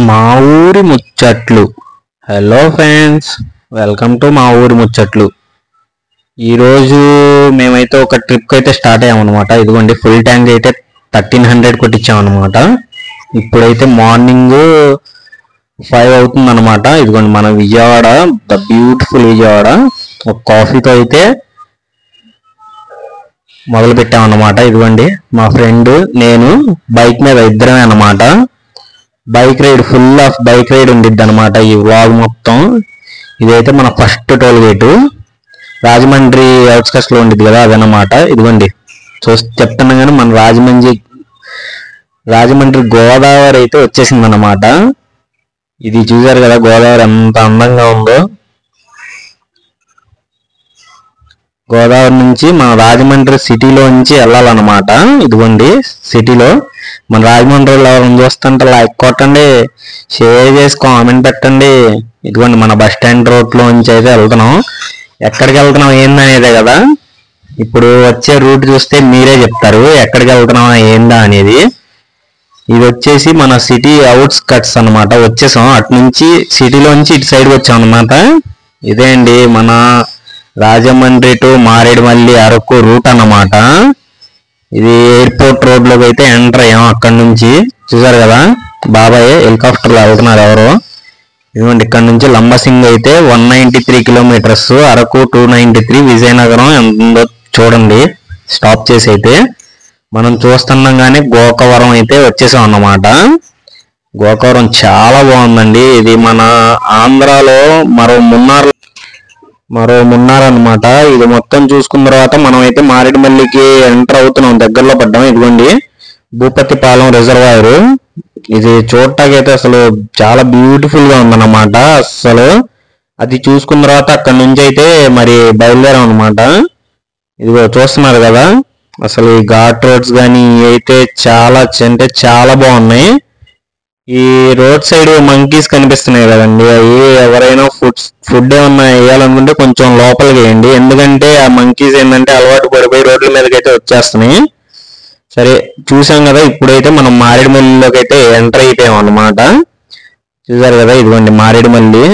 మా ఊరి ముచ్చట్లు. హలో ఫ్రెండ్స్, వెల్కమ్ టు మా ఊరి ముచ్చట్లు. ఈరోజు మేమైతే ఒక ట్రిప్కి అయితే స్టార్ట్ అయ్యామన్నమాట. ఇదిగోండి, ఫుల్ ట్యాంక్ అయితే 1300 కొట్టించామన్నమాట. ఇప్పుడైతే మార్నింగ్ 5 అవుతుంది అనమాట. ఇదిగోండి మన విజయవాడ, ద బ్యూటిఫుల్ విజయవాడ. ఒక కాఫీతో అయితే మొదలు పెట్టామన్నమాట. ఇదిగోండి మా ఫ్రెండ్, నేను బైక్ మీద ఇద్దరమే అన్నమాట. Bike ride, full of bike ride ఉండిద్ది అనమాట ఈ వ్లాగ్ మొత్తం. ఇదైతే మన first toll gate, Rajahmundry outskirts లో ఉండిద్ది కదా, అదనమాట. ఇదిగోండి చెప్తున్నా కానీ మన రాజమండ్రి గోదావరి అయితే వచ్చేసింది అనమాట. ఇది చూసారు కదా గోదావరి ఎంత అందంగా ఉందో. గోదావరి నుంచి మన రాజమండ్రి సిటీలో నుంచి వెళ్ళాలన్నమాట. ఇదిగోండి సిటీలో మన రాజమండ్రిలో ఎవరైనా చూస్తుంటే లైక్ కొట్టండి, షేర్ చేసి కామెంట్ పెట్టండి. ఇదిగోండి మన బస్ స్టాండ్ రోడ్లో నుంచి అయితే వెళ్తున్నాం. ఎక్కడికి వెళ్తున్నాం ఏందనేదే కదా. ఇప్పుడు వచ్చే రూట్ చూస్తే మీరే చెప్తారు ఎక్కడికి వెళ్తున్నాం ఏందా అనేది. ఇది వచ్చేసి మన సిటీ అవుట్స్కట్స్ అనమాట. వచ్చేసాం అటు నుంచి, సిటీలోంచి ఇటు సైడ్కి వచ్చాం అనమాట. ఇదే అండి మన రాజమండ్రి టు మారేడుమల్లి అరకు రూట్ అన్నమాట. ఇది ఎయిర్పోర్ట్ రోడ్ లోకి అయితే ఎంటర్ అయ్యాం. అక్కడ నుంచి చూసారు కదా బాబాయ్ హెలికాప్టర్ లో వెళ్తున్నారు ఎవరో. ఇదిగోండి ఇక్కడ నుంచి లంబసింగ్ అయితే 193 కిలోమీటర్స్, అరకు 293, విజయనగరం ఎంత ఉందో చూడండి. స్టాప్ చేసి అయితే మనం చూస్తుండగానే గోకవరం అయితే వచ్చేసాం అన్నమాట. గోకవరం చాలా బాగుందండి. ఇది మన ఆంధ్రాలో మరో మున్నార్ అనమాట. ఇది మొత్తం చూసుకున్న తర్వాత మనం అయితే మారేడుమల్లికి ఎంటర్ అవుతున్నాం, దగ్గరలో పడ్డాం. ఇదిగోండి భూపతిపాలెం రిజర్వాయర్. ఇది చూడటానికి అసలు చాలా బ్యూటిఫుల్ గా ఉందన్నమాట. అసలు అది చూసుకున్న తర్వాత అక్కడ నుంచి అయితే మరి బయలుదేరాం అనమాట. ఇదిగో చూస్తున్నారు కదా, అసలు ఈ ఘాట్ రోడ్స్ కానీ అయితే చాలా అంటే చాలా బాగున్నాయి. ఈ రోడ్ సైడ్ మంకీస్ కనిపిస్తున్నాయి కదండి, అవి ఎవరైనా ఫుడ్ ఏమన్నా వేయాలనుకుంటే కొంచెం లోపలికి వేయండి. ఎందుకంటే ఆ మంకీస్ ఏంటంటే అలవాటు పడిపోయి రోడ్ల మీదకి అయితే వచ్చేస్తున్నాయి. సరే చూసాం కదా, ఇప్పుడైతే మనం మారేడుమల్లిలోకి అయితే ఎంటర్ అయిపోయాం అన్నమాట. చూసారు కదా ఇదిగోండి మారేడుమల్లి.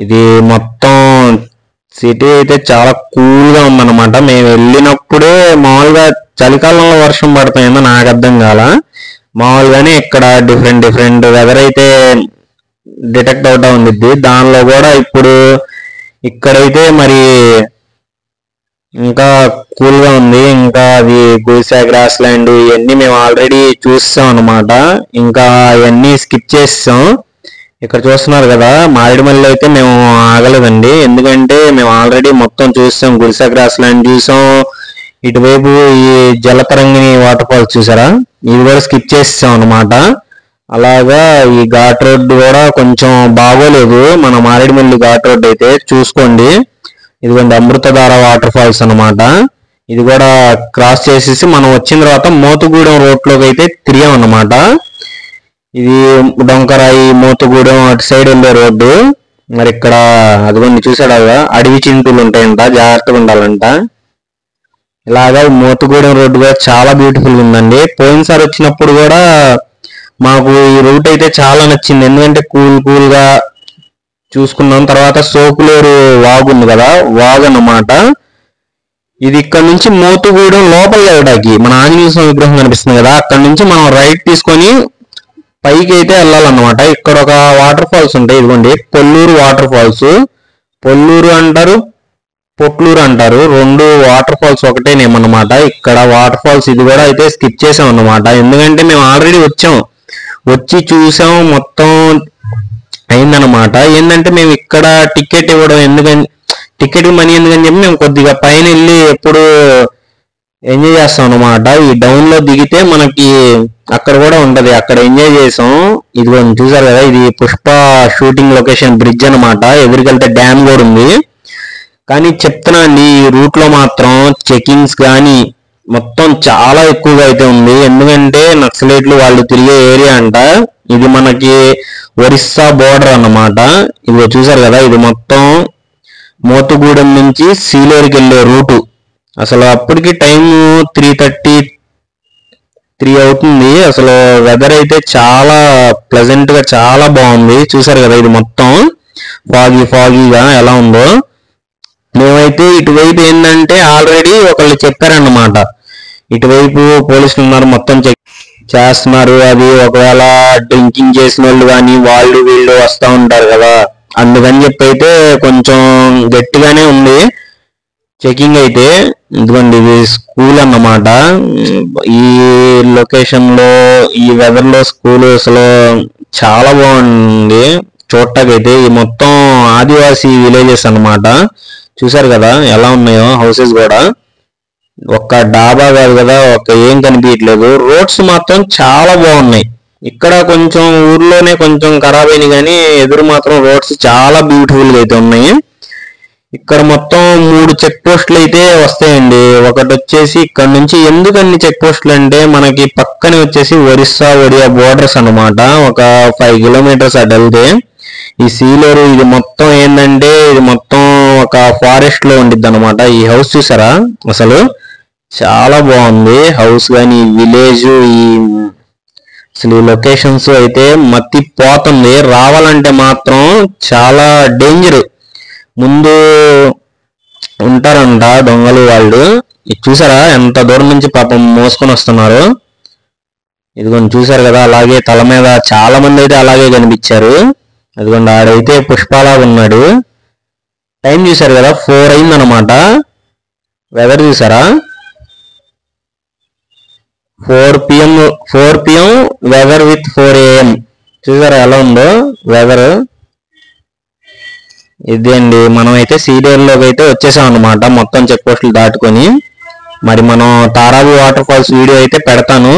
ఇది మొత్తం సిటీ అయితే చాలా కూల్ గా ఉందన్నమాట. మేము వెళ్ళినప్పుడే మామూలుగా చలికాలంలో వర్షం పడుతుందో నాకు అర్థం కాల. మామూలుగానే ఇక్కడ డిఫరెంట్ వెదర్ అయితే డిటెక్ట్ అవుతా ఉండిద్ది. దానిలో కూడా ఇప్పుడు ఇక్కడైతే మరి ఇంకా కూల్ గా ఉంది. ఇంకా అది గుడిసా గ్రాస్ ల్యాండ్ ఇవన్నీ మేము ఆల్రెడీ చూసాం అనమాట. ఇంకా అవన్నీ స్కిప్ చేసాం. ఇక్కడ చూస్తున్నారు కదా మారేడుమల్లి అయితే మేము ఆగలేదండి, ఎందుకంటే మేము ఆల్రెడీ మొత్తం చూసాం. గుడిసా గ్రాస్ ల్యాండ్ చూసాం, ఇటువైపు ఈ జలతరంగిణి వాటర్ ఫాల్స్ చూసారా, ఇది కూడా స్కిప్ చేసాం అనమాట. అలాగా ఈ ఘాట్ రోడ్డు కూడా కొంచెం బాగోలేదు, మన మారేడుమల్లి ఘాట్ రోడ్ అయితే చూసుకోండి. ఇదిగోండి అమృతధార వాటర్ ఫాల్స్ అనమాట. ఇది కూడా క్రాస్ చేసేసి మనం వచ్చిన తర్వాత మోతుగూడెం రోడ్లోకి అయితే తిరిగాం అన్నమాట. ఇది డొంకరాయి మోతుగూడెం అటు సైడ్ వెళ్ళే రోడ్డు. మరి ఇక్కడ అదిగోండి చూసాడు కదా, అడవి చింటూలు ఉంటాయంట, జాగ్రత్తగా ఉండాలంట. ఇలాగా మోతుగూడెం రోడ్డు కూడా చాలా బ్యూటిఫుల్ గా ఉందండి. పోయినసారి వచ్చినప్పుడు కూడా మాకు ఈ రూట్ అయితే చాలా నచ్చింది, ఎందుకంటే కూల్ గా చూసుకున్నాం. తర్వాత సోకులేరు వాగు ఉంది కదా, వాగు అన్నమాట. ఇది ఇక్కడ నుంచి మోతుగూడెం లోపల వెళ్ళడానికి మన ఆంజనేయ స్వామి విగ్రహం కనిపిస్తుంది కదా, అక్కడ నుంచి మనం రైట్ తీసుకొని పైకి అయితే వెళ్ళాలన్నమాట. ఇక్కడ ఒక వాటర్ ఫాల్స్ ఉంటాయి, ఇదిగోండి పొల్లూరు వాటర్ ఫాల్స్. పొల్లూరు అంటారు, పొట్లూరు అంటారు, రెండు వాటర్ ఫాల్స్ ఒకటే నేమ్ అన్నమాట. ఇక్కడ వాటర్ ఫాల్స్ ఇది కూడా అయితే స్కిప్ చేసాం అన్నమాట, ఎందుకంటే మేము ఆల్రెడీ వచ్చి చూసాం, మొత్తం అయిందనమాట. ఏంటంటే మేము ఇక్కడ టికెట్ ఇవ్వడం ఎందుకని, టికెట్ మనీ ఎందుకని చెప్పి మేము కొద్దిగా పైన వెళ్ళి ఎప్పుడు ఎంజాయ్ చేస్తాం అనమాట. ఈ డౌన్ లో దిగితే మనకి అక్కడ కూడా ఉంటది, అక్కడ ఎంజాయ్ చేసాం. ఇది చూసారు కదా, ఇది పుష్ప షూటింగ్ లొకేషన్ బ్రిడ్జ్ అనమాట. ఎదురుకెళ్తే డ్యామ్ కూడా ఉంది. కానీ చెప్తున్నా అండి, ఈ రూట్ లో మాత్రం చెకింగ్స్ కానీ మొత్తం చాలా ఎక్కువగా అయితే ఉంది, ఎందుకంటే నక్సలైట్లు వాళ్ళు తిరిగే ఏరియా అంట. ఇది మనకి ఒరిస్సా బోర్డర్ అన్నమాట. ఇది చూసారు కదా, ఇది మొత్తం మోతుగూడెం నుంచి సీలేరుకి వెళ్ళే రూటు. అసలు అప్పటికి టైం 3:30 3 అవుతుంది. అసలు వెదర్ అయితే చాలా ప్లెజెంట్ గా చాలా బాగుంది. చూసారు కదా ఇది మొత్తం ఫాగీగా ఎలా ఉందో. మేమైతే ఇటువైపు ఏంటంటే ఆల్రెడీ ఒకళ్ళు చెప్పారన్నమాట, ఇటువైపు పోలీసులు ఉన్నారు, మొత్తం చెక్ చేస్తున్నారు. అది ఒకవేళ డ్రింకింగ్ చేసిన వాళ్ళు కానీ వాళ్ళు వీళ్ళు వస్తూ ఉంటారు కదా, అందుకని చెప్పి అయితే కొంచెం గట్టిగానే ఉంది చెకింగ్ అయితే. ఇదిగోండి ఇది స్కూల్ అన్నమాట. ఈ లొకేషన్ లో ఈ వెదర్ లో స్కూల్ అసలు చాలా బాగుంది చూడటాకైతే. ఈ మొత్తం ఆదివాసీ విలేజెస్ అన్నమాట. చూసారు కదా ఎలా ఉన్నాయో హౌసెస్ కూడా. ఒక్క డాబా కాదు కదా, ఏం కనిపించట్లేదు. రోడ్స్ మాత్రం చాలా బాగున్నాయి. ఇక్కడ కొంచెం ఊర్లోనే కొంచెం ఖరాబ్ అయినాయి కానీ ఎదురు మాత్రం రోడ్స్ చాలా బ్యూటిఫుల్ గా అయితే ఉన్నాయి. ఇక్కడ మొత్తం 3 చెక్ పోస్టులు అయితే వస్తాయండి. ఒకటి వచ్చేసి ఇక్కడ నుంచి, ఎందుకు అన్ని చెక్ పోస్టులు అంటే మనకి పక్కనే వచ్చేసి ఒడియా బోర్డర్స్ అన్నమాట. ఒక 5 కిలోమీటర్స్ అటు వెళ్తే ఈ సీలేరు. ఇది మొత్తం ఏంటంటే ఇది మొత్తం ఒక ఫారెస్ట్ లో ఉండిద్ది అనమాట. ఈ హౌస్ చూసారా అసలు చాలా బాగుంది హౌస్ కానీ, విలేజ్, అసలు ఈ లొకేషన్స్ అయితే మత్తి పోతుంది. రావాలంటే మాత్రం చాలా డేంజర్. ముందు ఉంటారంట దొంగలు వాళ్ళు. ఇది చూసారా ఎంత దూరం నుంచి పాపం మోసుకొని వస్తున్నారు. ఇదిగోండి చూసారు కదా, అలాగే తల మీద చాలా మంది అయితే అలాగే కనిపించారు. అదిగోండి ఆడైతే పుష్పలాగా ఉన్నాడు. టైం చూసారు కదా 4 అయిందనమాట. వెదర్ చూసారా 4 PM వెదర్ విత్ 4 AM. చూసారా ఎలా ఉందో వెదర్. ఇది అండి మనం అయితే సీడేర్లోకి అయితే వచ్చేసాం అనమాట మొత్తం చెక్ పోస్టులు దాటుకొని. మరి మనం తారాబు వాటర్ ఫాల్స్ వీడియో అయితే పెడతాను.